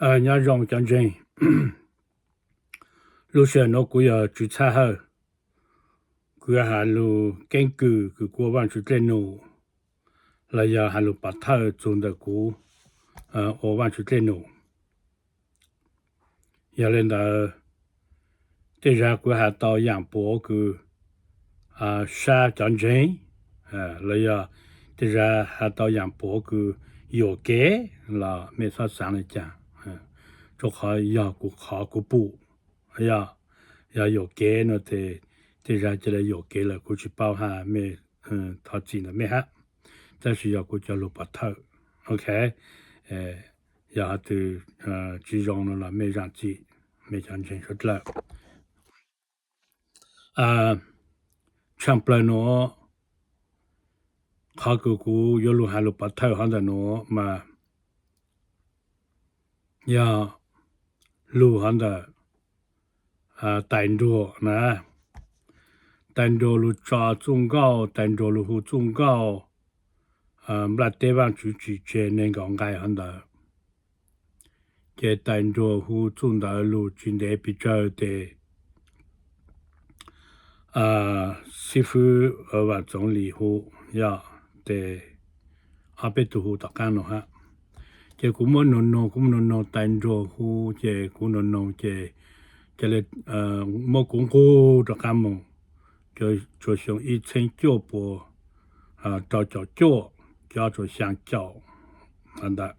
nhà rong chân chân lúc xưa nó cũng chú cha hơn cứ hà lu kiến cử cứ qua ban chú tên nụ là giờ hà lu bắt thơ chôn được cú ở ban chú tên nụ giờ lên đó thế ra cứ hà tàu养博cứ xa chân chân là giờ thế ra hà tàu养博cứ有给là没啥上来讲就好要顾好顾补要有给呢的这ra这里有给了过去包哈没他进了没哈但是要过叫路把头 OK 要的集中了没让记没讲清楚了champ plano เขากูยลุหาลุปัทเทหันดะโนมาอย่าลูหันดะตันโดนะตันโดลุจาจุงเก้าตันโดลุหูจุงเก้าบลัดเตวันจุจิเจเนงกองไกหันดะเจตันโดหูจุงดาลุจินเดปิเจอเตสิฟุว่าจงลีหูอย่าแต่อาเปตุหูตะกันเนาะฮะเจกุมนนกุมนตันโจหูเจกุนนเจเลมกุงกูตะกันมง就像一层脚步照叫做相交อันดะ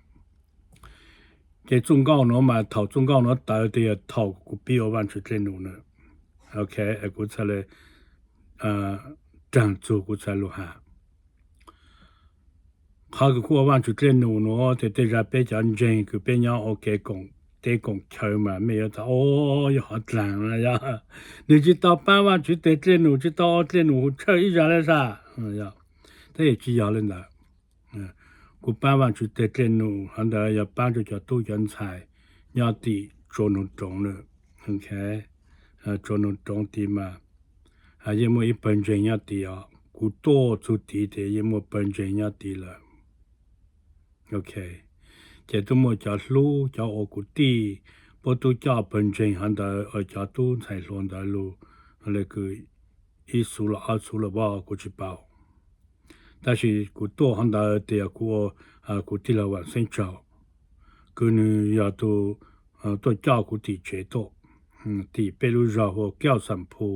เจ中高เนาะมาเท่า中高เนาะตาเดียเท่ากูปีเอาวันชุดเล่นหนูเนาะโอเคกูจะเลยจังจูกูจะรู้ฮะเขาก็ควรว่าจุดเล่นหนูเนาะแต่จะไปจันเจงคือเป็นยังโอเคกงเตกงเชยมาไม่要โอ้ย好烂了呀你知道办完จุดเล่นหนู知道เล่นหนูเชยอี啥了啥呀แต่也知道了呢กู办完จุดเล่นหนูหันดา要办就叫多人才要地做农种了 OK 做农种地嘛因为一本人要地กู多做地的因为本人要地了OK เจตุโมจะรู้จะอกุตีปตุจะเป็นจริงหันดาจะตู้ใส่ลวนดาลูอะไรคืออีสุละอาสุละว่ากูจะเป่าแต่是กูตัวหันดาเดียกูที่ละวันเส้นเจ้ากูนี่อยากตัวเจ้ากูที่เจโตที่เปรูจาหัวแก้วสัมพู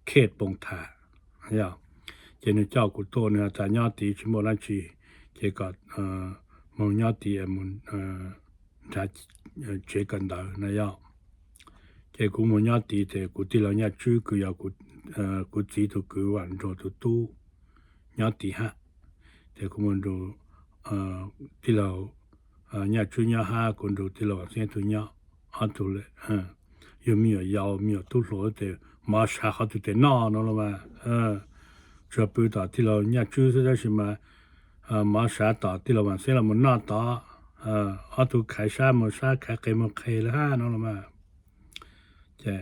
เขตปงทาอย่าเจนี่เจ้ากูตัวเนี่ยจะญาติชิโมลันชีเจก็มองญาติมันจะเจกันดานะยาเจกูมองญาติแต่กูที่เราญาติชื่อกูอยากกูจีตุกูวันรอตู้ญาติฮะแต่กูมันดูที่เราญาติชื่อญาฮะกูดูที่เราเสียตัวญาฮัตุเลยยังมียาวมีตู้หลอแต่มาชาฮัตุแต่น่าเนาะมาจะไปต่อที่เราญาติชื่อ是在什么มาสาต่อที่เราวันเสเรามันหน้าต่อถูกขายชามาชาขายเกมขายละห้านั่นละมาเจ้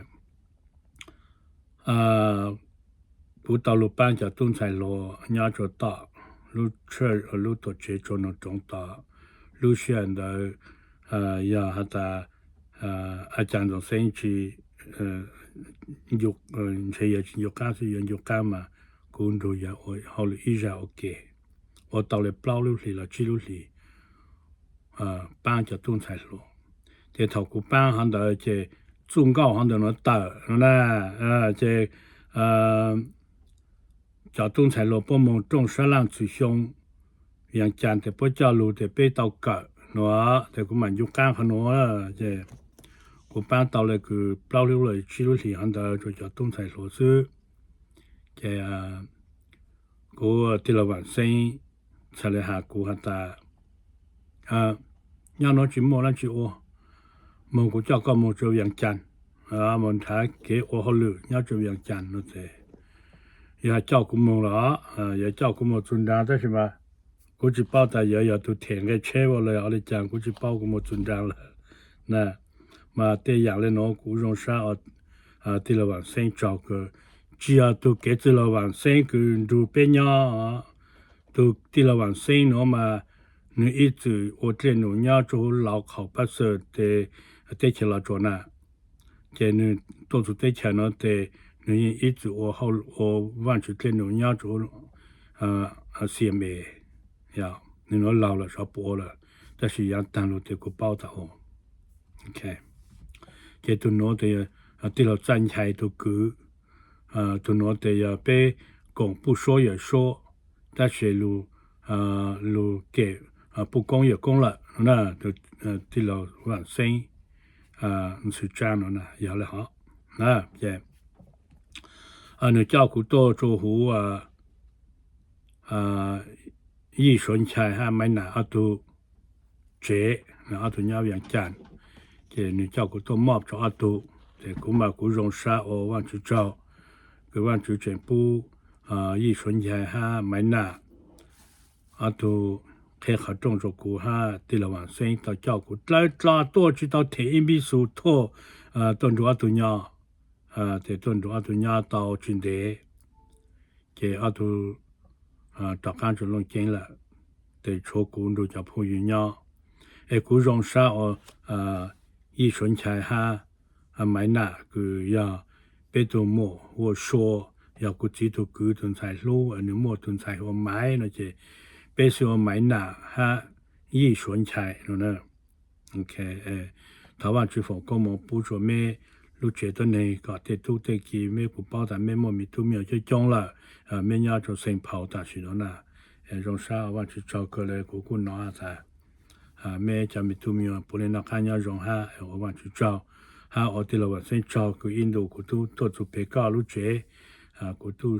ผู้ต่อลูกป้านจะตุ้นใส่โลญาจะต่อลูกเชื่อลูกตัวเจจนตรงต่อลูกเชื่อเดอยาฮัตาอาจารย์ตรงเส้นจียุกใช้ยุกการสิยุกการมาคุณดูยาเขาเลยอีจะโอเค我到了包路里了，记录里，班就动才路，这头古班行的这中高行的那大，那这叫动才路，不蒙种沙浪最凶，yangจานแต่พเจ้า路แต่ไป到个，喏，แต่กูมันอยู่กลางขนม这古班到了个包路了，记录里行的就叫动才路是，这กูที่ละวันเส้นชะเลหากูหัตายานอจิโมลันจิโอมงกูเจ้าก็มงจะอย่างจันมันท้าเกโอฮอลือยาจะอย่างจันนั่นเองอย่าเจ้ากูมงละอย่าเจ้ากูมงจุนดาได้ใช่ไหมกูจะเป้าแต่อย่าตัวเถียงกันเช่ว่าเลยอะไรจังกูจะเป้ากูมงจุนดาละนะมาเตะอย่างเลยเนาะกูรงชาที่ละวันเส้นเจ้าก็只要都给这了往生个都变呀都ที่ระหว่างเส้นเนาะมา你一直我这农业做老考不是的起了做呢，这你多数的钱呢的，你一直我忘记这农业做些没呀，你那老了少播了，但是要单独的个报道哦 ，OK， 这都拿的对了站起来都够，都拿的要被讲不说也说，但是路给不讲也讲了，那都对了完成是这样的呢，要了好，这你照顾多做好一顺菜哈买拿都这那都要样干，这你照顾多毛做都，这古嘛古容沙我往去找，个往去全部一顺菜哈买拿都开合动作古哈对了往生到照顾来抓多去到铁一米数托顿住都要这顿住都要到军队这都大干就弄进了对错古都叫朋友要古容沙一顺菜哈买拿个要别多么我说要个几多个顿才路你么顿才我买那些别说买拿哈一顺菜呢 OK 台湾政府公务补助咩路觉得呢个的都的几咩不包的咩么咪都没有去讲了咩要做生跑大学呢容沙我去找个来姑姑拿在咩就咪都没有不能那看要容哈我往去找我的了我先找个印度个都多做别个路觉个都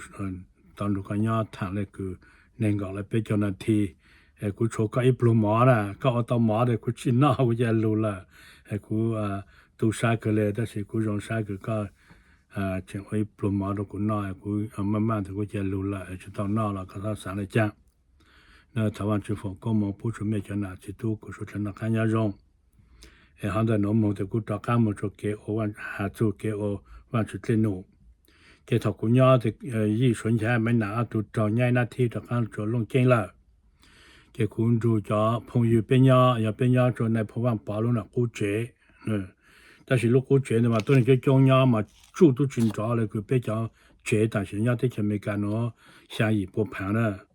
当如个要谈那个能够来别叫那题กูโชก็อีปลุหมอน่ะก็เอาตอหมอได้กูชินนากูจะรู้ละกูตูซาก็เลยแต่สิกูรองซาก็จึงอีปลุหมอดูกูน้อยกู慢慢的กูจะรู้ละจะต้องนอละก็ต้องสั่งเลยจ้ะ那台湾政府公务补助没叫哪去都กู说真的看要用好的农民的กู找干部就给我往下做给我往去进入给他กู要的一顺钱没拿都找伢那天就看就弄进了给คุณดูจอพงอยู่เป็นอย่าเป็นจนในพวันปาลุนะกูเจ但是如果觉得嘛都能给中央嘛住都寻找了个比较觉但是要的前没干咯下一波盘了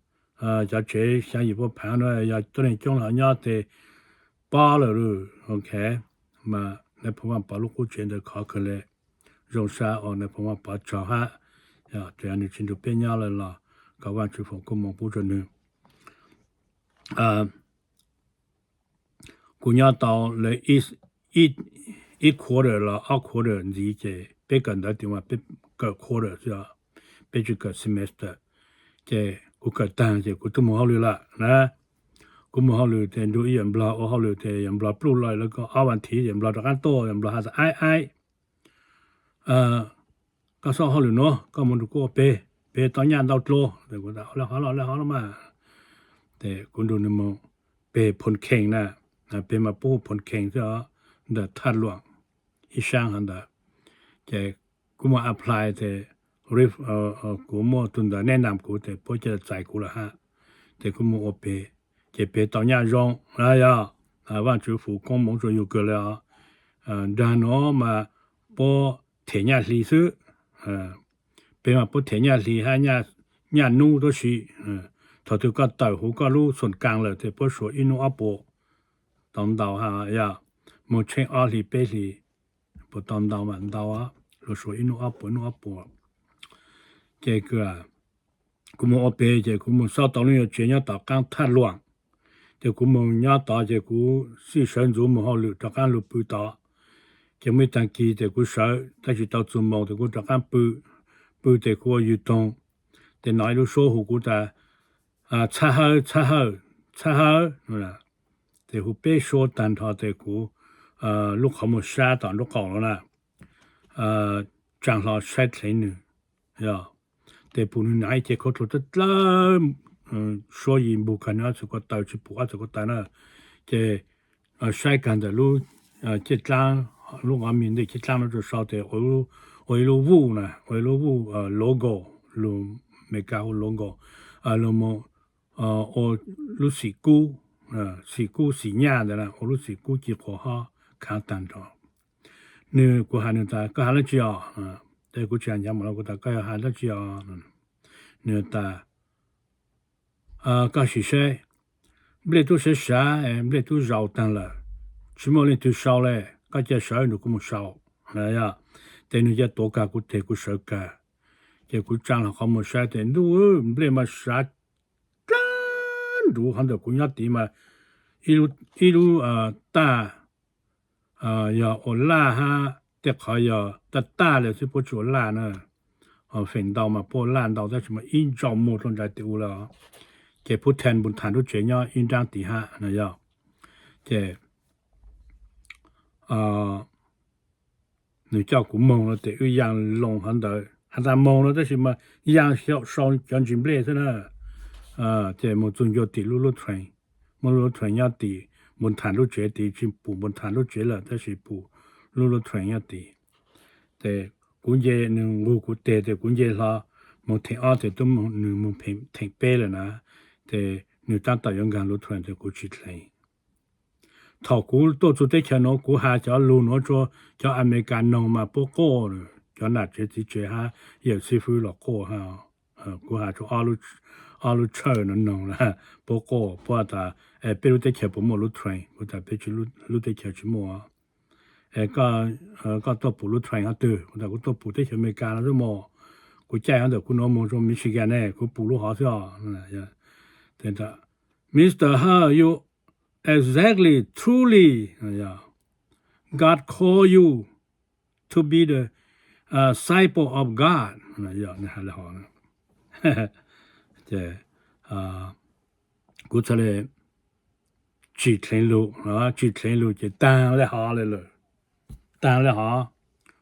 要觉下一波盘了要都能中了要的巴了咯 OK 嘛ในพวันปาลุกู觉的考可嘞容沙ในพวันปา找哈呀这样你寻找变了啦搞完之后公务补助呢กู要到了一 quarter 了2 quarter 理解别กัน的地方别个 quarter 是吧别这个 semester 这กู个单这กู都没好了นะกู没好了แต่ดูอย่างบลาเอา好了แต่อย่างบลาปลุเลยแล้วก็เอาวันที่อย่างบลาตะกันโตอย่างบลาหาจะไอก็สอ好了เนาะก็มันดูก็เปตอนย่านดาวโตแต่กู好了มาแต่กูดูนี่มันเปผลแข่งนะเปมาปูผลแข่งซะเดทัดหลวงอีช่างหันดาแต่กูมา apply แต่กูมาตุนดาแนะนำกูแต่พอจะจ่ายกูละฮะแต่กูมาเปจะเปตอนย่านรอง呀ว่า政府公务就有个了然后มาพอเทียนลีซื้อเปมาพอเทียนลีให้ญานู都是他就个豆腐个路顺干了这不说一弄阿波当到哈呀目前阿里贝里不当到满到就说一弄阿波这个กูมอเปเจกูมสอตอนนี้เจียตากันทัดหลวงเจกูมญาตาเจกูสิฉันจูมฮอลุตากันลุปุตาเจไม่ตังกีเจกูสาวแต่สิตาจูมอเจกูตากันปุเจกูอยู่ตรงแต่ไหนรู้โซหูกูแต่插好啦แต่หูเป้โซตันทอแต่กูลูกเขามาซาตอนลูกเขาแล้วนะจังเราใช้เลยนึ呀แต่ปุ่นไหนเจเขาตัวตล所以不可能这个到去不这个单了这ใช้กันแต่ลู这张ลูกอามินได้这张了就少的为了物呢为了物logo ลูไม่กล้า logo ลูโอลูสิกู是古是伢的啦，我都是古几个哈看单着。你古还能在，个还能叫对古讲讲嘛，古大个还能叫你的个是谁？不都是啥？不都绕单了，起码你都少嘞，个叫少你古么少，哎呀，但你要多个古得古少个，结果涨了好么少的，都不嘛啥，都很多古伢地嘛，一路打。要我拉哈แต่เขา要แต่大了是不做拉呢粉到嘛不烂到在什么阴照木中在丢了给不谈不谈都这样阴张底下那要这你叫古梦了得一样弄很多还在梦了这什么一样小烧将军不来是呢这么中药地路船么路船要地门谈都觉得去补门谈都觉了这是补路船要地แต่กุญแจนึงงูกูแต่กุญแจละมันถึงแต่ต้องมันถึงเป้แล้วนะแต่นี่ตั้งแต่ยังการรถทวนแต่กูคิดเลยถ้ากูตัวจุดที่แค่นกูหาจะรู้เนาะจะอเมริกันนองมาปกเลยจะนัดจะที่จะหาอยากซื้อหลอกฮะกูหาจะอาลูเชอร์นั่นนองละปกเพราะแต่ไปรู้ที่แค่ผมรถทวนกูแต่ไปชิรู้ที่แค่ชิมัวก็ตัวปู่รู้ทวนเขาตื่นแต่กูตัวปู่ที่อเมริกาแล้วจะมอกูใจเขาแต่กูน้องมองมิชิแกนเนี่ยกูปู่รู้หาเสียแต่ถ้า Mr. How you exactly truly God call you to be the disciple of God นี่ฮะแล้วนะแต่กูจะเลยจีเทนลูจีเทนลูจะตั้งแล้วหาเลย当然哈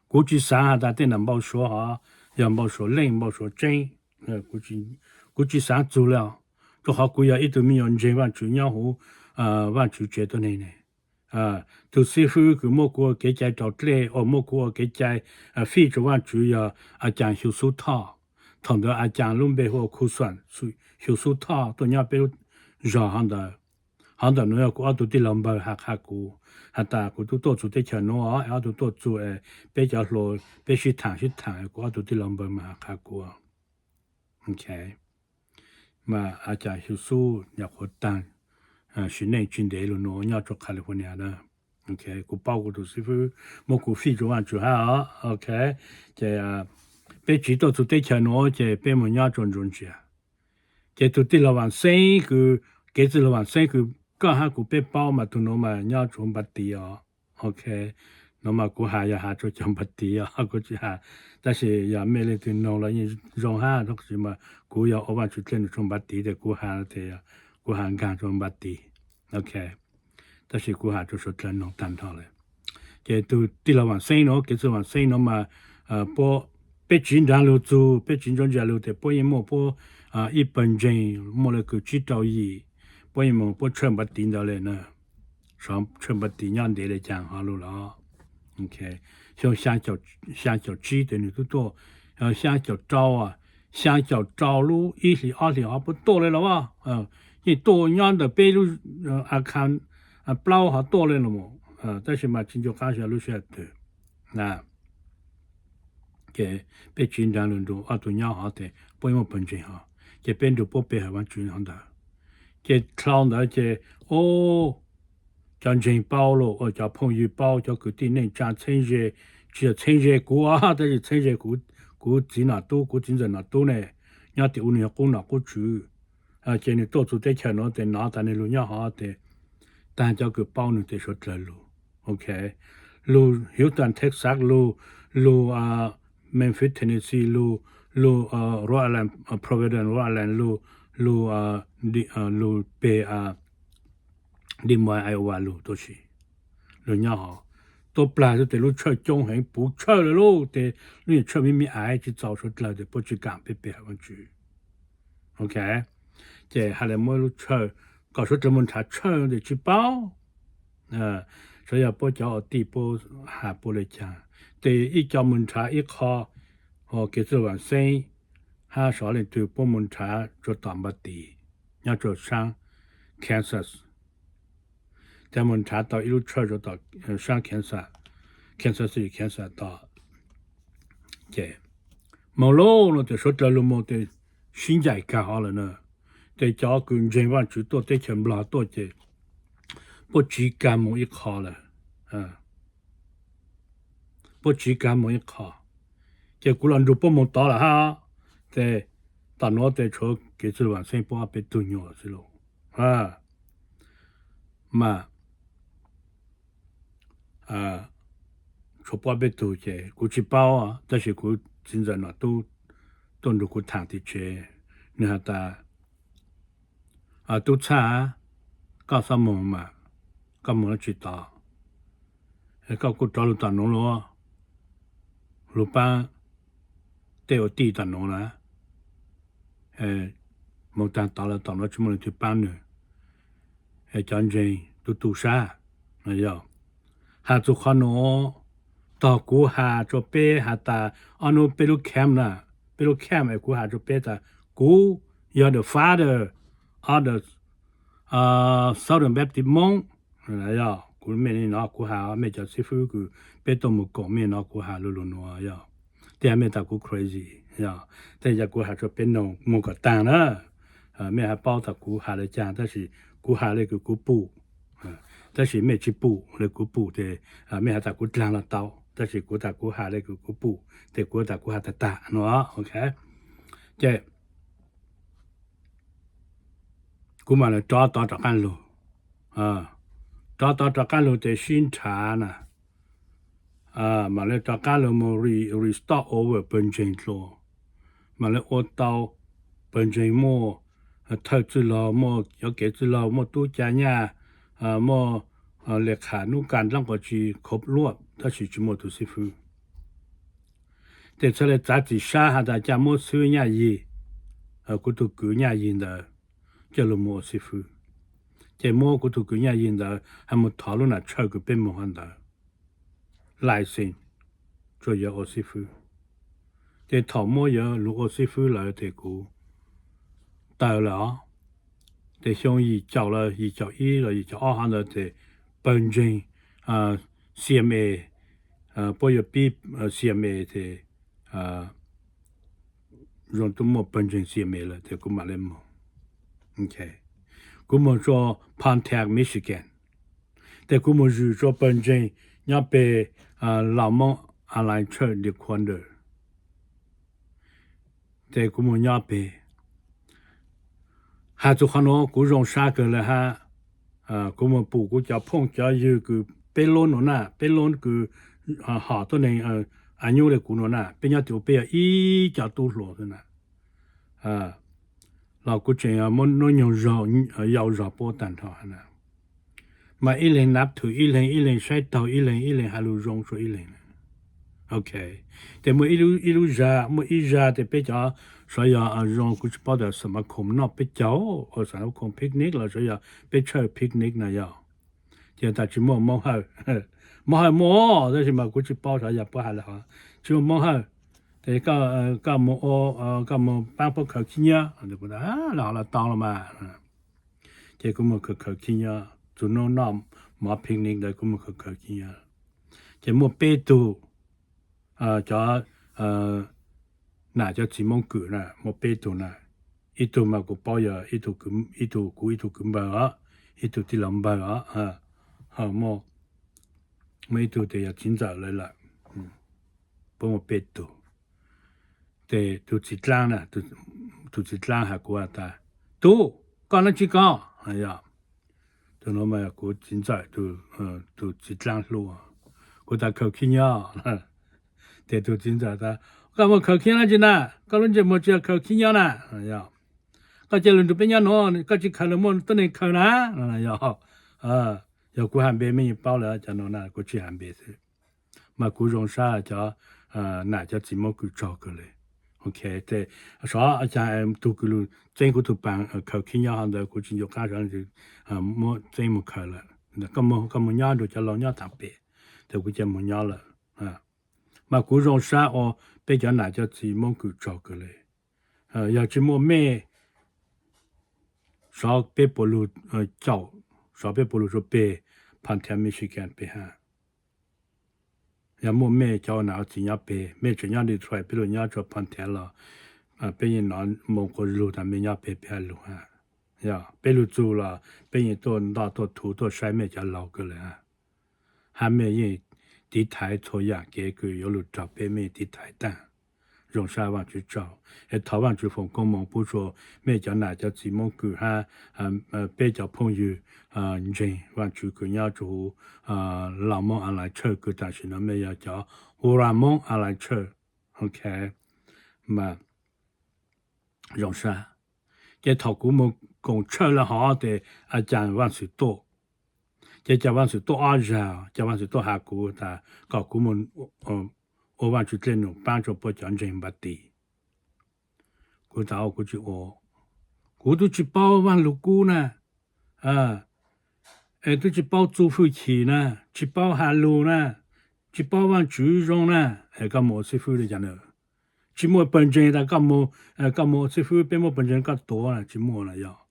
估计三大电脑报说哈要报说零报说真估计三做了都好贵啊一都没有人万主要乎万主觉得呢都是乎个莫过给在找来莫过给在非洲万主要讲修苏套同的讲龙背后苦算修苏套都要被让行的侬要过都的两百哈古hata ku tu to chu te chano a tu to chu pe ja lo pe shi thang ku tu ti lomba ma kha ku okay ma a cha hu su ya ko tan shi nei chin de lo no nya cho California na okay ku pao ku tu si fu mo ku fi jo an chu ha okay je pe chi to chu te chano je pe mo nya chon chon chi je tu ti lo wan sai ku ke ti lo wan sai kuก็หากูไปเป้ามาตุโนมาย่อชมบัตตีโอเคนมากูหาอย่าหาจจำบัตตีกูจะหาแต่สิอย่าไม่เลยตุโนแล้วยังรองหาทุกสิมากูอยากเอาว่าจุดเล่นชมบัตตีแต่กูหาแต่กูหาการชมบัตตีโอเคแต่สิกูหาจุดสุดเล่นน้องตันเท่าเลยแกตัวที่เราว่าเส้นเนาะแกจะว่าเส้นเนาะมาพอไปจินดาลูจูไปจินจงจาลูแต่พอยังพอ一本人莫了个知道意不因为不全部定到来呢，上全部定样的来讲好了，OK， 像香蕉鸡的你都多，香蕉招香蕉招路一里二里不多来了哇，你多样的背路看不老好多来了嘛，但是嘛，真就感谢路些的，那给被军长轮到都样好的，不因为本身哈，给变成不被还完军长的。这คลอง的这将军包了叫朋友包叫个地内讲春节这春节过但是春节过进哪多过进在哪多呢要丢呢过哪过去这你到处在看到在哪的路要好的但叫个包呢在说这路 OK 路有段 Texas 路Memphis Tennessee 路Rhode Island Providence Rhode Island路路被另外爱话路都是人家好都不来的路车中很不车的路的你车明爱去找出来的不去干被问去 OK 这还来没路车告诉这么他车的去包所以要不叫地不还不来讲对一叫门茶一靠给这晚生他说的对不门茶做大不地要做上 Kansas 咱们查到一路车就到上cancer是 cancer 到这冇咯咯就说得了冇的心在干好了呢在家跟人玩最多在全部拉多这不只干冇一考了不只干冇一考这古人都不冇到了哈在大脑在说给这晚上不被动摇是咯嘛说不被动这估计包但是估现在呢都如果谈的这你看他都差搞什么嘛搞么知道搞过找了大农了老板对我地大农了冇单到了这么去办呢战争都杀要下做可能到古下做别下ta ono pelu camp na pelu camp 古下做别ta古 your the father or the southern baptist monk 要古面呢古下没叫师傅古别都冇讲面呢古下路no要แต่ไม่ตากู crazy 要แต่จะกูหา做เป็นน冇个当了ไม่หา包ตากูหาเลยจ้า但是กูหาเลยกูปู但是没去补了กูปูแต่ไม่หาตากูล้างละ刀但是กูตากูหาเลยกูปูแต่กูตากูหาตาตาเนาะโอเค这กูมาเลย找干路找干路的新茶呢มาเลย找干路冇 restore over 本身咯มาเลย我到本身冇投资了冇有给资了冇度假呀冇เลขานุการร่างก็จีครบรวบถ้าสิจุโมตุสิฟูแต่ฉะนั้นจัดสิชาหาได้จะ冇ซื้อญายีกูตุกูญายินดาจะล冇สิฟูจะ冇กูตุกูญายินดาหา冇讨论น่ะช่วยกูเป็นหมหันดาไลเซน做嘢我师傅แต่ถอ冇嘢如果师傅来แต่กู到了แต่相依教了依教一了依教二行的แต่本身CMA 不要比CMA 的用都冇本身 CMA 了แต่กูมาเลย冇OK กู冇做 Pontiac Michigan แต่กู冇อยู่做本身要被老蒙阿来车的宽的แต่กู冇要被หาจุขนอกูรงชาเกินเลยฮะกูมาปลูกกูจะพ่งจะยือกูเป็นล้นหน่ะเป็นล้นกูหาตัวนึงอายุเลยกูน่ะเป็นยาตัวเปียอีจะตู้หลอดน่ะเรากูเจอมันน้อยยาวปอตันทอน่ะมาอีเลงนับถืออีเลงใช้เตาอีเลงหาลูรงช่วยอีเลงโอเคแต่เมื่ออีลูจาเมื่ออีจาแต่ไปจ้า所以让กูจะ报的什么空那ไปเจ้า或者空 picnic 了所以ไปเช่า picnic 那要就大家冇好但是嘛กูจะ报啥也不好了哈就冇好แต่ก็冇办法考勤呀对不对老了到了嘛结果冇考勤呀就那冇 picnic 的กู冇考勤呀就冇背度就น่าจะสิมงกุน่ะบ่เปตุน่ะอีตุมากูปอยอีตุกุมบาอีตุที่ลำบากบ่ไม่ตุแต่อยากจินจะเลยล่ะบ่เปตุแต่ตุจิตลางน่ะตุจิตลางหากูตาตุก่อนนั้นจิกอ่ะตุโนมากูจินจะตุจิตลางรู้กูตาเข้าขี้ยาแต่ตุจินจะตาก็มาเข้าขี้นะจินะก็ลุ้นจะมาจะเข้าขี้ยานะก็จะลุ้นจะเป็นยาโนก็จะเข้าละมันต้นนี้เข้านะอย่ากูหันเบไม่เป้าแล้วจะนอนน่ะกูสิหันเบซิมากูรงชาจะน่าจะสิมากูจอกันเลยโอเคแต่สออาจารย์ตุกุลุเจงกูตุปังเข้าขี้ยาหันเดกูจิอยู่กาจังสิบ่เจงบ่เข้าละก็มันยาดูจะลองยาทับเปแต่กูจะมันยาละมากูรงชาไปจะน่าจะสิมากูจอกันเลยอยากจะบ่แม่สอไปปลุเจ้าสอไปปลุจะไป พันเทมิชิแกนไปหายามุแม่เจ้าหนาวสิญาเปแม่จะญาดีถอยไปโลญาจพันเทลเป็นยินนอนมงกรูตามญาเปไปลูฮะยาไปลูจูละเป็นยินต้นดาตัวถูตัวใช้แม่จะเล่าก็เลยฮะหาแม่ยิดีไทยโทยาเกคือ有路找被妹ดีไทยตั้ง用沙湾去找台湾去逢公盟不说妹叫哪叫几梦句哈被叫朋友人湾去个要做老梦阿来车个但是呢妹要叫乌拉梦阿来车 OK 嘛用沙这头古梦共车了好的讲万岁多这讲万岁多阿热讲万岁多下古但搞古梦我want to tell you 帮助不讲真不的我找过去我都去包万路古呢都去包租户起呢去包下路呢去包万主容呢咁我师傅的讲呢去么本身的咁我师傅比我本身更多呢去么了要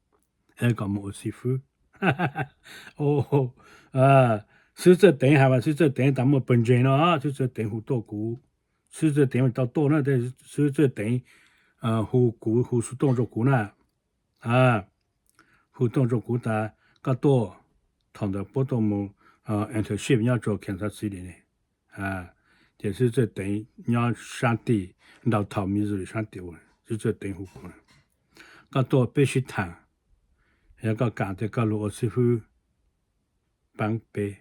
咁我师傅是这等下吧是这等咱们本身了是这等好多股是这等到多呢的是这等好股好是动作股呢好动作股的更多同的不多么internship 要做 Kansas City 呢就是这等要上地到头米子上地是这等好股呢更多必须谈也个讲的个路师傅帮备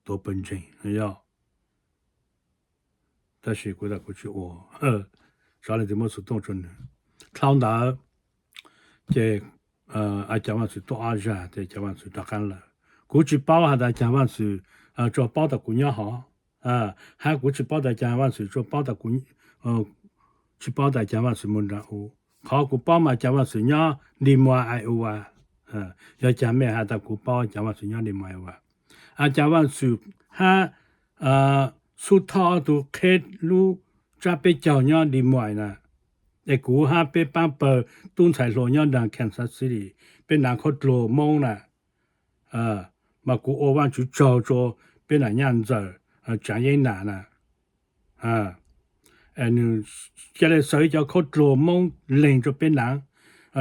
多本身要但是过来过去啥来怎么是动作呢ထောင်းတာ这อาจารย์สุดตัวอาจารย์แต่อาจารย์สุดตะกันละกูจะ包下的อาจารย์สุด做包的姑娘好还กูจะ包的อาจารย์สุด做包的姑去包的อาจารย์สุดมันละเขากู包嘛อาจารย์สุดเนี่ยลิมวาไอโอ要讲咩还得古包讲话是样的买哇讲话是哈苏套都开路这边叫样的买呢古哈被帮不东菜罗样的 Kansas City 被拿口罗蒙了嘛古我往去找着被那样子讲也难了你这里所以叫口罗蒙领着被难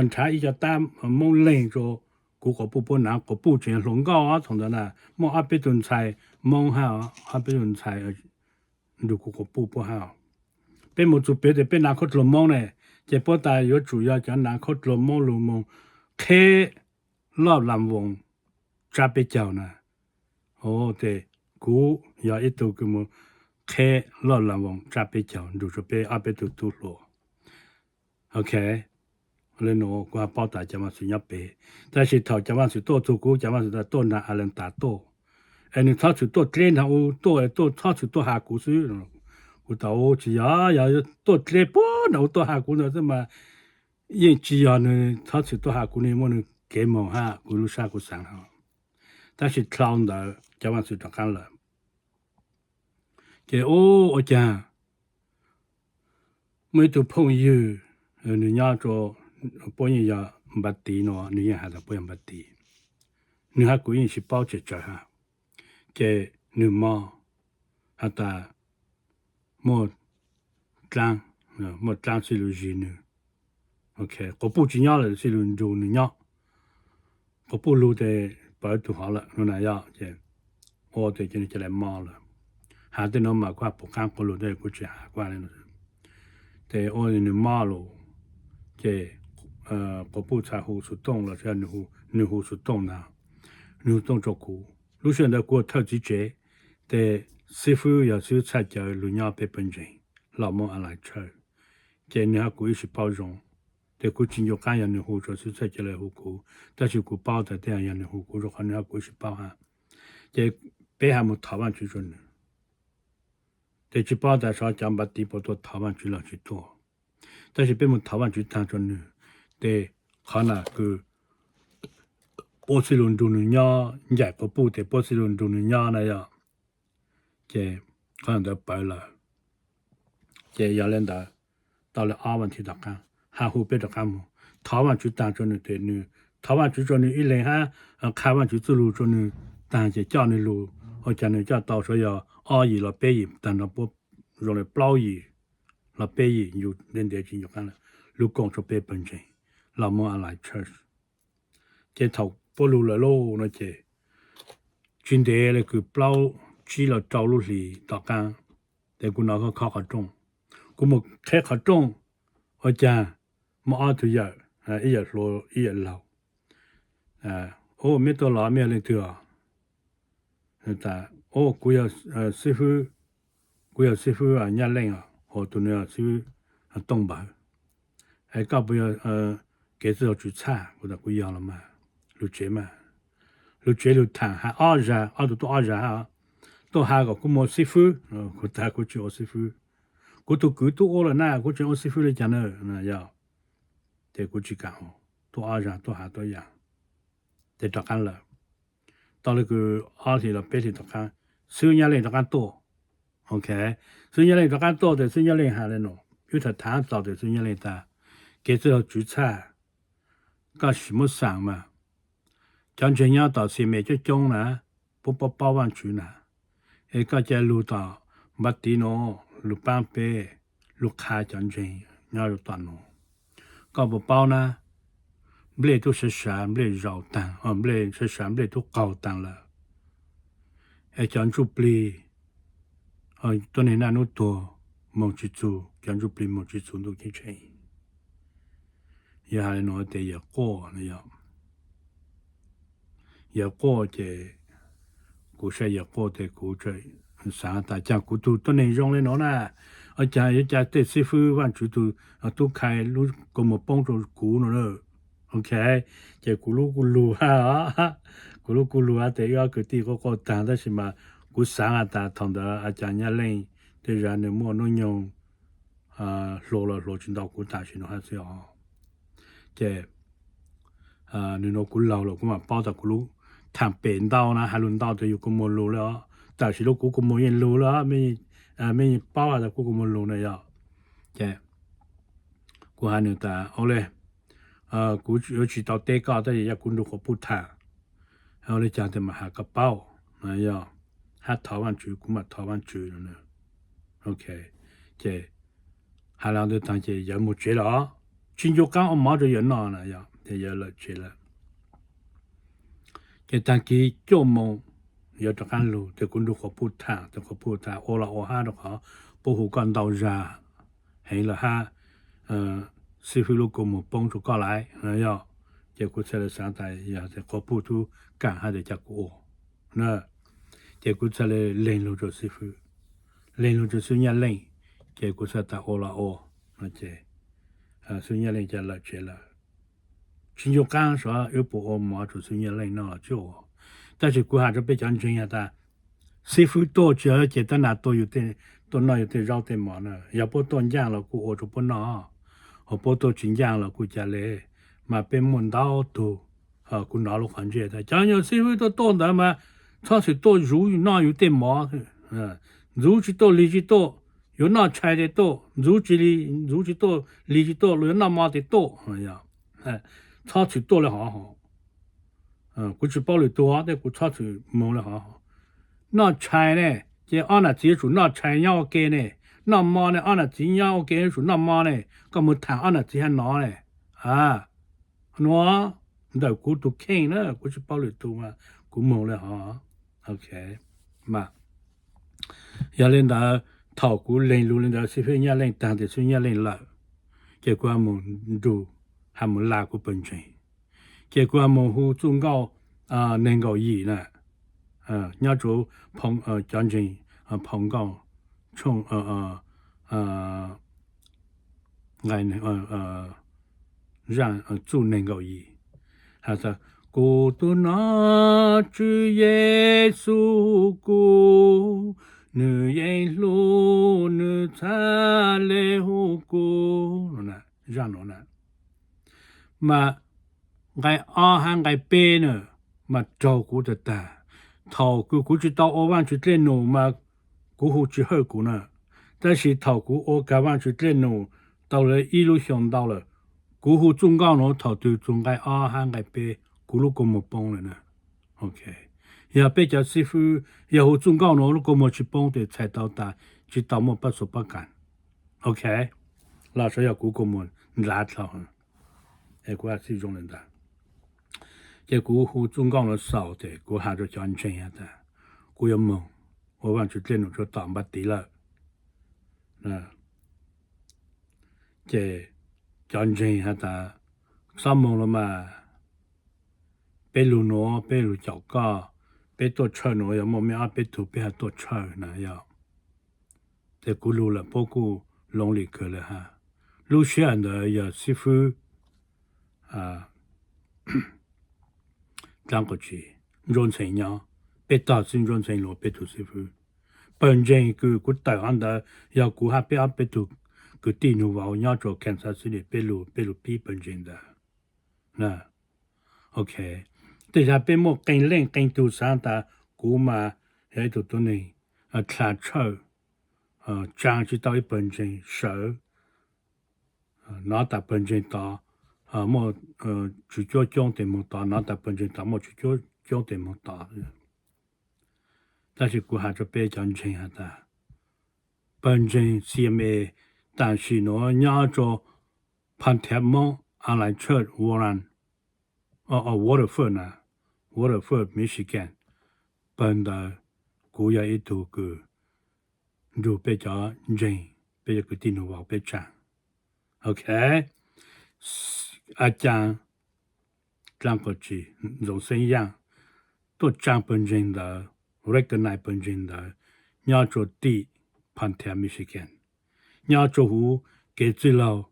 他一个大蒙领着กูก็ปูนะก็ปูเจียหลงก็从的呢มออาไปตุนไชมองหาอาไปตุนไชดูกูก็ปูหาเป็นหมดจุเปdeเป็นนาคตลมองเนี่ยจะปอตาย有主要讲นาคตลมองลมองแค่รอบลำวงจะไปเจ้านะแต่กูอยากอีตัวกูมแค่รอบลำวงจะไปเจ้าดูจะไปอาไปตุตุโลโอเคเลยโนกว่าป้อตาจะมาสุญญเปแต่สิเท่าจะว่าสุโตจุกูจะว่าสุโตนาอลันตาโตนี่ถ้าสุโตเทรนเอาโตถ้าสุโตหากูซื้อกูตาโอจิยาอย่าโตเทรปอนเอาโตหากูนะจะมายิ่งจิยาเนี่ยถ้าสุโตหากูนี่มันเกมหากูรู้ชากูสั่งเขาแต่สิคลาวน์ดาจะว่าสุตกันละเจอาจารย์ไม่ตัวพงยืนี่ยาโจปอยยาบัดตีเนาะนี่หาได้ปอยบัดตีนี่หากูยินสิป้อเจจฮะเกนี่มาหาตาหมดจังสิลูจีนี่โอเคก็ปูจิญาเลยสิลูจูนี่ญาก็ปูรู้แต่ไปตัวหาละนู่นน่ะยาเจแต่จะนี่จะเลยมาละหาแต่น้องมากว่าปกันก็รู้ได้กูจะหากว่าเลยแต่นี่มาโลเจก็ปูชาหูสุดตรง了这女หูสุดตรงนะ女动作苦路线的过特级节แต่师傅要是才叫路ญาไปเป็นจริง老么阿来车เจนี่ฮะกู是包容แต่กูจริงอยู่กันอย่าง女หู就是才叫来หูกู但是กู包的这样อย่าง女หูกู说可能กู是包哈เจไปหามุถาวร去จนแต่去包的时候讲把地不多ถาวร去了去做但是被我们台湾去当中呢，对，可能个波士顿中的呀，也个不的波士顿中的呀那样，这可能都白了，这要领导到了阿文去打干，还湖北打干么？台湾去当中的对呢，台湾去做呢一类哈，开湾去走路做呢，但是叫你路我讲你叫到时要阿姨了背但那不用来包姨了背有人的就看了路讲就背本身老母阿来 church 这头不路了咯那这军队那个包去了道路里大干แต่กูนอก็เข้าเขาตรงกูหมดแค่เขาตรงอาจารย์มาเอาตัวอย่างอีอย่าโลอีอย่าเราโอ้ไม่ตัวหล่อไม่อะไรตัวแต่โอ้กูอยาก师傅กูอยาก师傅ญาเล่งโอ้ตัวเนี่ย师傅东北ไอ้ก็不要给这要去查我的กู要了嘛路接嘛路接路谈还二十多啊都下个กู冇师傅กูตากูจะ师傅กูตัวกูตัว了นะกูจะ师傅来讲呢那要แต่กูจะ讲ตัวตัวหาตัวอย่างแต่ตะกัน了到那个里了白里ตะกันซื้อญาเล่ตะกัน多 OK ซื้อญาเล่ตะกัน多的ซื้อญาเล่下来喏有他谈早的ซื้อญาเล่ตา给这要煮菜个什么上嘛讲全要到前面就中了不包完去呢ไอ้ก็จะรู้ต่อบัดดีโนลูกป้างเป้ลูกค้าจันเจงยาอยู่ตอนโนก็บ่เป้านะไม่ได้ทุกสารไม่ได้เราตังไม่ได้สารไม่ได้ทุกเก่าตังละไอ้จันจุปลีตัวนี้น่านุตัวมองจิจูจันจุปลีมองจิจูดูกี่เชยอย่าให้โนแต่อย่าโก้นะอย่าโก้เจกูใช้อย่าโก้แต่กูใช้สาตาจากกูตัวนี้ยงเลยเนาะนะอาจารย์จะเตสิฟูวันจุตัวตัวใครรู้ก็มาป้องตัวกูเนาะโอเคเจ้ากูรู้ฮะกูรู้แต่要个地个当的是嘛กูสาตาทอง的อาจารย์เนี่ยเล่น的人呢莫弄用落进到กู大学呢还是要เจ้你那กู老了กู嘛包着กูรู้ทางเป็นดาวนะหาลุนดาวจะอยู่กูมรู้แล้วแต่สิลูกกูมยังรู้แล้วไม่เป้าแต่กูมรู้นะยะแกกูหาหนึ่งแต่เอาเลยกู有去到地高的也กูดูเขาพูดทางเอาเลยจากแต่มาหากระเป๋านะยะหาถาวันจูกูมาถาวันจูนะโอเคแกหาเรา的当这也没觉了真就刚我忙着人了呀这也了觉了cái tăng ký cho mong giờ cho căn lù thì cũng được có phụ thả thì có phụ thả ô là ô ha được họ bố hữu con đầu ra hay là ha sư phụ lúc cùng một bông cho có lại nó giờ giờ cũng sẽ là sáng tại giờ sẽ có phụ thu cả hai để chắc ô nè giờ cũng sẽ là lên lù cho sư phụ lên lù cho sư nhà lên giờ cũng sẽ ta ô là ô nó chế sư nhà lên giờ là chế là新就刚说有不好嘛就是也来那就但是过下就被讲真呀的师傅多就觉得那都有点都那有点绕点嘛呢要不多讲了过我就不拿我不多真讲了过家嘞嘛被问到都过拿了环节的讲有师傅都多的嘛他是多如那有点嘛如去多离去多有那菜的多如去多离去多有那嘛的多哎呀差距多了好估计包了多的估差距没了好那菜呢这按那接触那菜要给呢那么呢按那钱要给出那么呢咁么谈按那钱拿呢喏那估都看呢估计包了多嘛估没了好 OK 嘛要领导讨估领路领导是非要领当的是要领了结果我们都还没拉过本钱结果我们和中高能够以呢要做将军碰高冲让做能够以还是古都那主耶稣古女耶路女查勒胡古那让了呢mà ngày hàng ngày b nữa mà trâu của ta thầu của chỉ tao ô văn chỉ lên nổ mà của hồ chỉ hơi của nữa但是thầu của ô cả văn chỉ lên nổ到了一路想到了của hồ中高nó thầu từ中ngày hàng ngày b của lúc có một bông rồi nè ok 也被叫师傅也好中高侬如果冇去帮的菜刀打去到冇不说不干 OK 老师要古个么拉操哎古是种人的这古好中高侬少的古还是讲真呀的古有梦我want去电脑就打不敌了这讲真呀的上梦了嘛被路挪被路脚高被多车挪有冇咩啊被土被多车那要这古路了包括龙里去了哈路线的有师傅张过去用成样被打成用成路被土师傅本身个古台湾的要古下被被土个地路vào nhau做检查是的被路比本身的那 OK แต่จะเป็นหมวกกันเล่นกันตัวสารตากูมาให้ตัวนี้คลาเชอจางที่到一本身手拿到本身到么主角讲的么到拿到本身到么主角讲的么到但是กูหาจะไปจันเชงหาตา本身 CMA 但是เนาะญาจอพันแถมมออะไรเชิดวอรันWaterford นะWaterford Michigan 本的古有一度个就比较人比个电脑话比较 OK อาจารย์张国际种生样都讲本身的 recognize 本身的要做地盘田 Michigan 要做湖给最老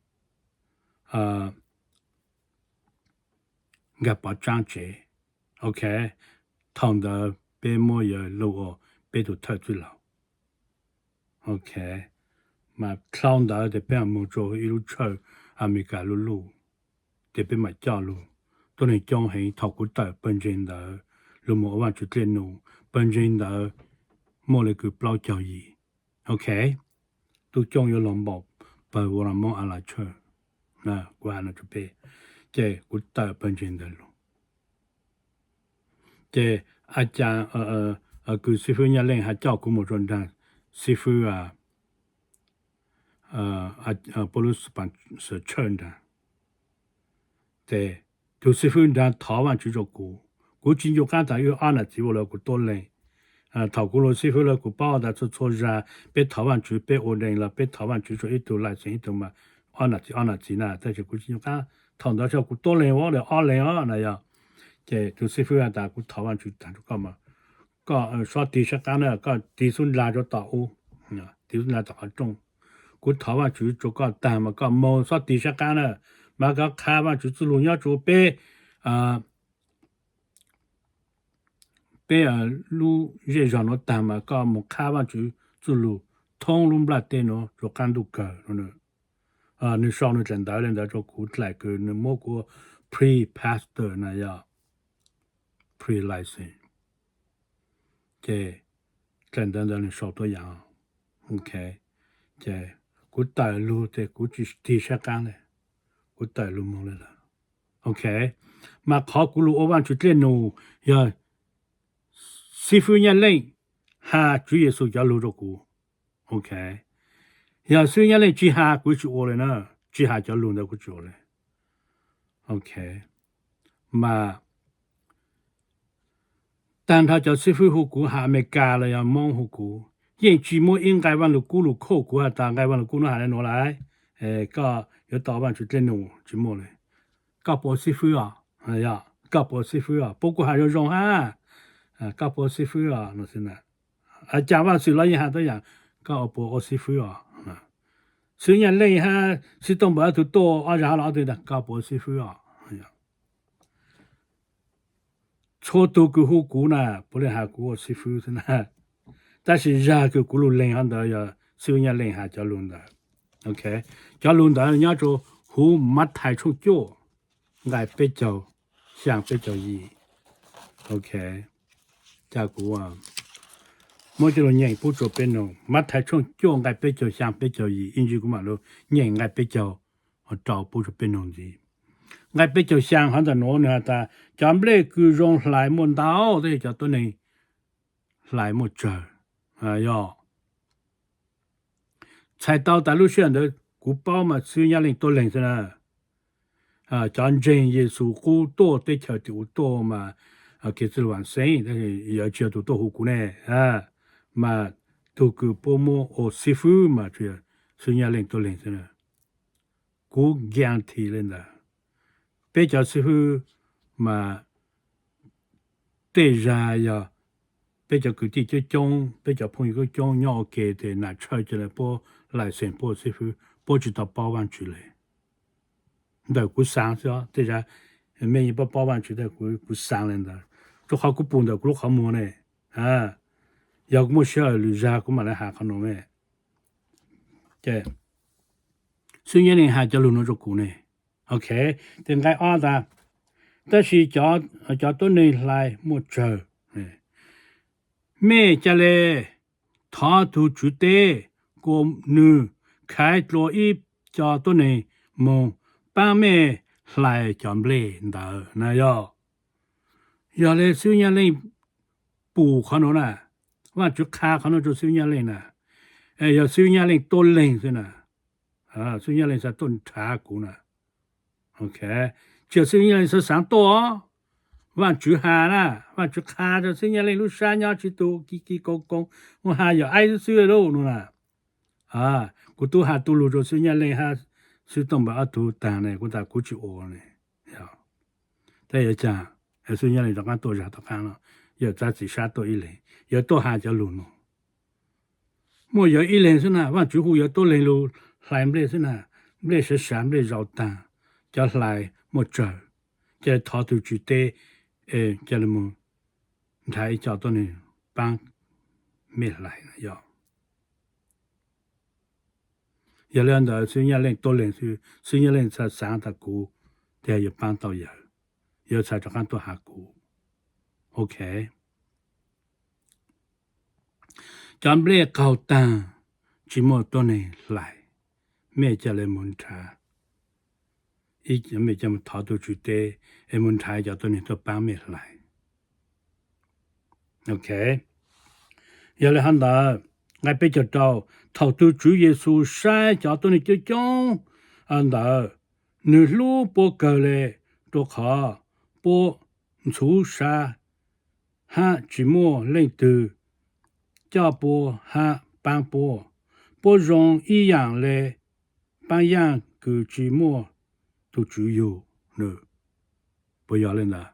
个把章节 OK 同的被莫有路被都特最老 OK 嘛看到的被莫做一路车阿米加路的被嘛叫路都能讲很透过的本身的路莫往去电路本身的莫那个不教育 OK 都讲有龙宝把我们莫阿拉车那关了就被这古代本身的路这อาจารย์คือ师傅เนี่ยเล่นหาเจ้ากุมจนได้师傅布鲁斯班是称的对就师傅呢台湾去做古今就刚才有安了几我了古多人头古了师傅了古包的做人被台湾去被我人了被台湾去做一头来成一头嘛安了几呢但是古今就刚谈到这古多人我了二人那样这就师傅打古台湾去谈就干嘛ก็สอดีชะกันน่ะก็ดีสุนลาจะต่อดีสุนลาต่อจงกูถามว่าจุจก็ตามมาก็มอสอดีชะกันน่ะมาก็คาว่าจุลุญญาจุเปลูเยจอนตามมาก็มคาว่าจุลุทองลุมบลาเตโนจกันดุกะเนาะนี่ชอนจันดาเลนดาจกูทลายคือนี่มอกู pre pastor นะยา pre license这简单的少多样 OK 这古代路的古去地下干的古代路没了 OK 嘛考古路我往去电脑要师傅年龄哈主耶稣叫路着古 OK 要师傅年龄之下古去我了呢之下叫路的古去我了 OK 嘛但他叫师傅古还没干了要忙古因寂寞应该往了古路考古啊大概往了古路还来拿来ก็要到往去电脑寂寞了ก็ปอ师傅啊哎呀ก็ปอ师傅啊不过还要用哈ก็ปอ师傅啊那是呢讲完是了一下都样ก็ปอ师傅啊虽然累哈是动不都多然后老对的ก็ปอ师傅啊哎呀错多个好古呢不能还古师傅是呢但是人个古路领上的要虽然领下叫轮的 OK 叫轮的人家说好没太出脚爱比较想比较易 OK 加古莫就人不做变动没太出脚爱比较想比较易因为古嘛咯人爱比较找不出变动的爱比较想好的拿呢的咱们来个用来问到的叫ตัวนี้来莫这要才到大陆选的古堡嘛虽然领多领着呢战争耶稣古多对条就多嘛其实完成但是要叫多多古呢嘛都个波莫o师傅嘛这虽然领多领着呢古讲题了呢别叫师傅嘛对ra呀bây giờ cứ đi chơi chung bây giờ phong cái chung nhỏ kề thì nãy chơi cho lại bỏ lại xem bỏ sư phụ bỏ chỉ tao bảo văn chủ lại đó cứ sáng cho thế ra mấy bảo bảo văn chủ đó cứ sáng lên đó cho họ cứ buồn đó cứ họ mua này giờ cũng sợ lừa ra cũng mà lại hạ con nó cái suy nghĩ này hạ cho luôn nó cho cụ này ok thì cái đó đó là cho tôi này lại một giờ mẹ cha lê thọ tu chủ tế gồm nữ khai lộ ít cho tôi này mong ba mẹ lại chọn lê đỡ nè giờ lê siêu nhà lê bù khả nó nè và chú khá khả nó cho siêu nhà lê nè giờ siêu nhà lê tôn lên thế nè siêu nhà lê sẽ tôn trả cụ nè ok chờ siêu nhà lê sẽ sáng toว่าจุหานะว่าจุคาจะสิ่งอะไรรู้ชาญาจิตุกิกงว่าหาอย่าไอ้ซื้อโลนู่นน่ะกูตัวหาตัวรู้จะสิ่งอะไรหาซื้อต้องบ่เอาตัวตาเนี่ยกูตากูจิโอเนี่ยแต่อย่าจ้าไอ้สิ่งอะไรต้องการตัวจะต้องการเนาะอย่าจะสิชาตัวอีเลยอย่าตัวหาจะรู้เนาะ莫有一人是呢ว่าจุหูอย่าตัวเลยรู้หลายไม่ใช่นะไม่ใช่สามไม่เราตาจะหลายหมดเจอจะทอตัวจุเต叫你们他一找到你帮没来了要两的虽然人多人是虽然人才上的股但也帮到有才就看多下股 OK จำเรียกเขาตาจิโมตัวนี้ไหลแม่จะเลยมุนชาอีกไม่จะมาทอตัวจุดเตไอ้มุนชายจะตัวนี้ตัวป้าไม่ไหลโอเคอย่าเลยหันตาไงไปจะเจ้าทอตัวจุเยซูใช้จะตัวนี้จะจ้องอันตาหนึ่งลูกปกเกเลยตัวขาปชูชาฮะจิโมเล่นตือ叫波哈班波波容一样嘞班样个寂寞都只有呢不要了呢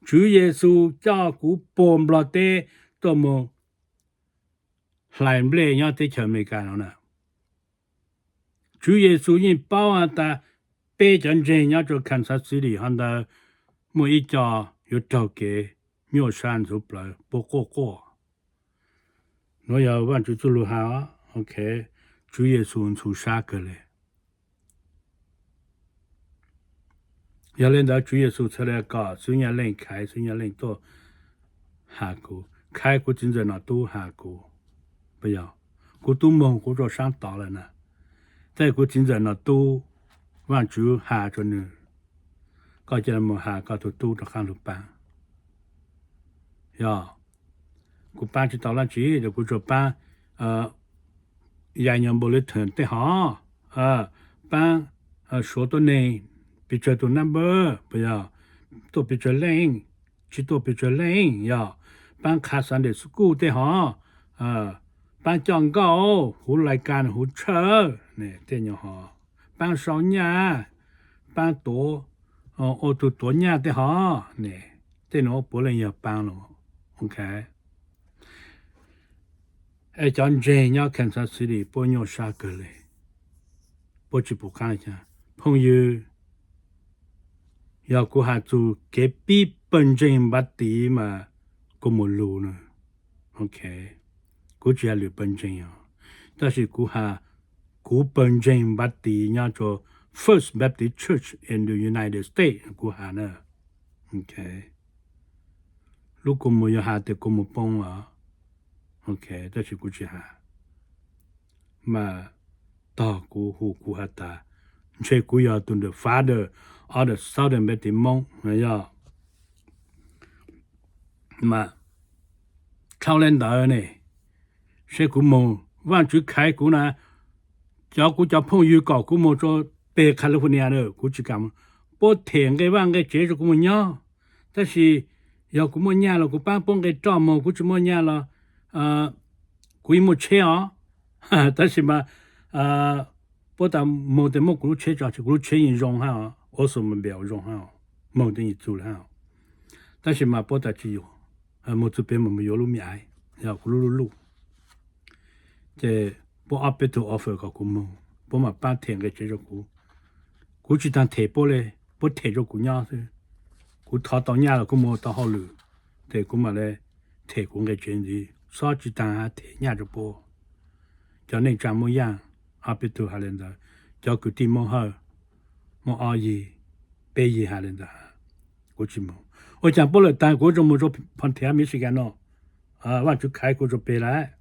主耶稣照顾波不了的多么来不了要得全没干了呢主耶稣因保安的被真正要做看啥子里喊的每一家有找给没有山就不来不过我要往主走路好 OK 主耶稣出啥个嘞要领到主耶稣出来搞虽然领开虽然领多下过开过真正那都下过不要我都梦我就上到了呢在过真正那都往主下着呢ก็จะมาหาก็ตู้ตะข้างลูกป้ากูป้าที่ตอนนั้นจีเดี๋ยวกูจะป้ายายยังบริถึงแต่หอป้า说ตัวนี้ปิดตัว number 不要ตัวปิดเล่งจิตัวปิดเล่งป้าขาสันเดสกูแต่หอป้าจังเก้าหูรายการหูเชอเนี่ยเต็มหอป้าสองญาป้าตัวตัวญาแต่หอเนี่ยเต็มหอบ่เลยอย่าป้าหรอกโอเคไอ้จันเจน要看啥事里不要啥个嘞不去不看一下朋友要กูหาจูเก็บปีเป็นจริงบัดดีมากูไม่รู้นะโอเคกูจะรู้เป็นจริงแต่是กูหากูเป็นจริงบัดดีเนี่ยจะ First Baptist Church in the United States กูหานะโอเคลูกกูไม่อยากหาแต่กูไม่ป้องOK 这是过去哈嘛到过后过哈达这过要懂得 Father or the Southern Baptist monk 要嘛超人的呢，谁古么万去开古呢？叫古叫朋友搞古么做北卡利福尼亚的古去干么？不停个往个接着古么样，但是要古么样了，古帮帮个找么古怎么样了？古么切啊，但是嘛不但没得么古切着，古切人用哈，我说么不要用哈，没得人做了哈。但是嘛不但只有，没做别么有路米爱，要古路。这不阿别多 offer 个古么，不嘛半天个接着古，古去当提波嘞，不提着古样子，古掏到伢了，古么到好路，对古嘛嘞提古个钱的，少去当下提伢着波，叫你怎么样，阿别多下来的，叫古地么好，么阿姨，白姨下来的，古去么，我讲不了单古种么做盘天没时间咯，我就开古做白来。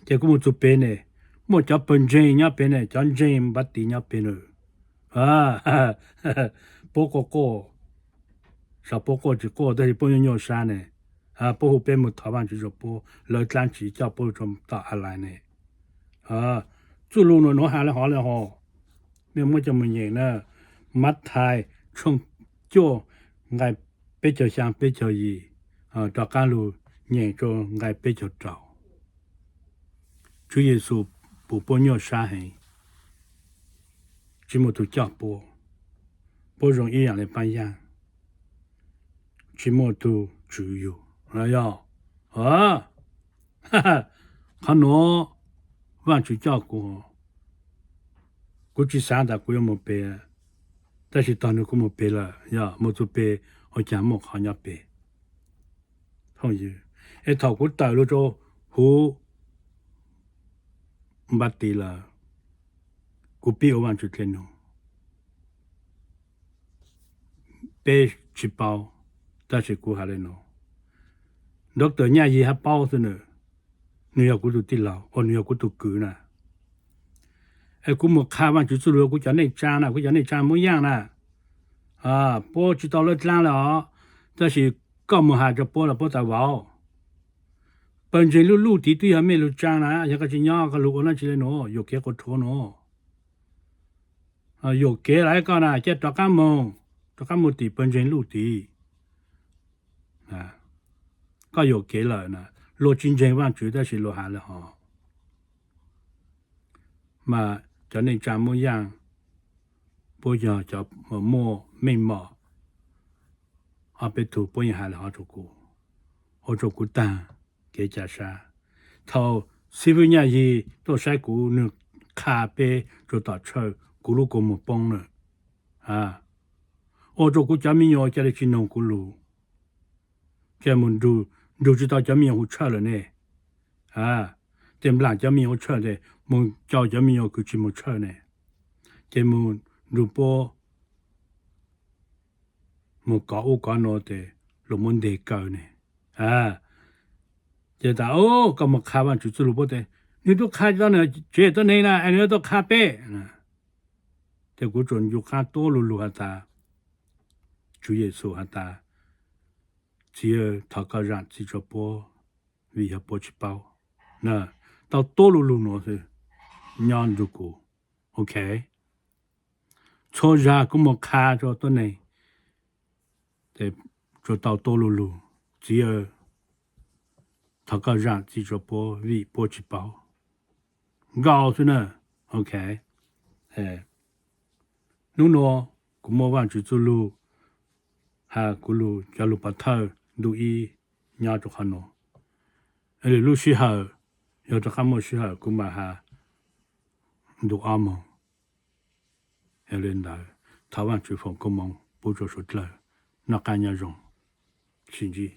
这个么做白呢？么叫本真伢白呢？叫真不地伢白呢？不过少不过就过，但是不用尿山呢。不好白么台湾就是不老战起叫不种到阿来呢。做路呢弄下来好了吼，没么这么严呢？马台从叫爱比较像比较易到干路严就爱比较早。主耶稣不帮尿杀痕，只么都叫不容易样的扮样，只么都只有哎呀哈哈，看喏，忘记叫过，估计三大个没背，但是当然个没背了呀，没做背，我讲没好样背，同意，头个带了就好。不地了，古比我忘记天咯，被吃包，但是古下来咯。doctor 伢伊还包着呢，你要古都地了，你要古都狗呢。古么看完就做了，古叫你粘了，古叫你粘么样呢？包知道了粘了，但是搞么下就包了包在包。本身路地对下面路粘了，一个是伢个路那起来喏，有给个拖喏。有给来个呢，这大干么地本身路地。个有给了呢，落真正往绝对是落下了哈。嘛，叫你怎么样？不要叫么眉毛，别图不下来好做过，我做过单。给加上，头西方人也都晒过呢，咖啡就到车，咕噜个么帮了，我做过家民要家里去弄咕噜，这么都知道家民要车了呢，这么烂家民要车的，么叫家民要去去么车呢，这么如果么搞孬的，罗门得搞呢，这打干嘛开完就走路不得？你都开到呢，觉得你呢，你都开背这个种就看多路下打，主耶稣下打，只有他个人自己播，为下播去包，那到多路呢是让如果 ，OK， 错下咁么开咗都呢，就到多路，只有。他个人自己播为播去包，告诉呢 ，OK， 侬喏，古么往去走路，古路叫路把头路伊伢就看喏，路时候要就看么时候，古嘛路阿么，领导，他往去放古么不就说了，那干伢用，甚至。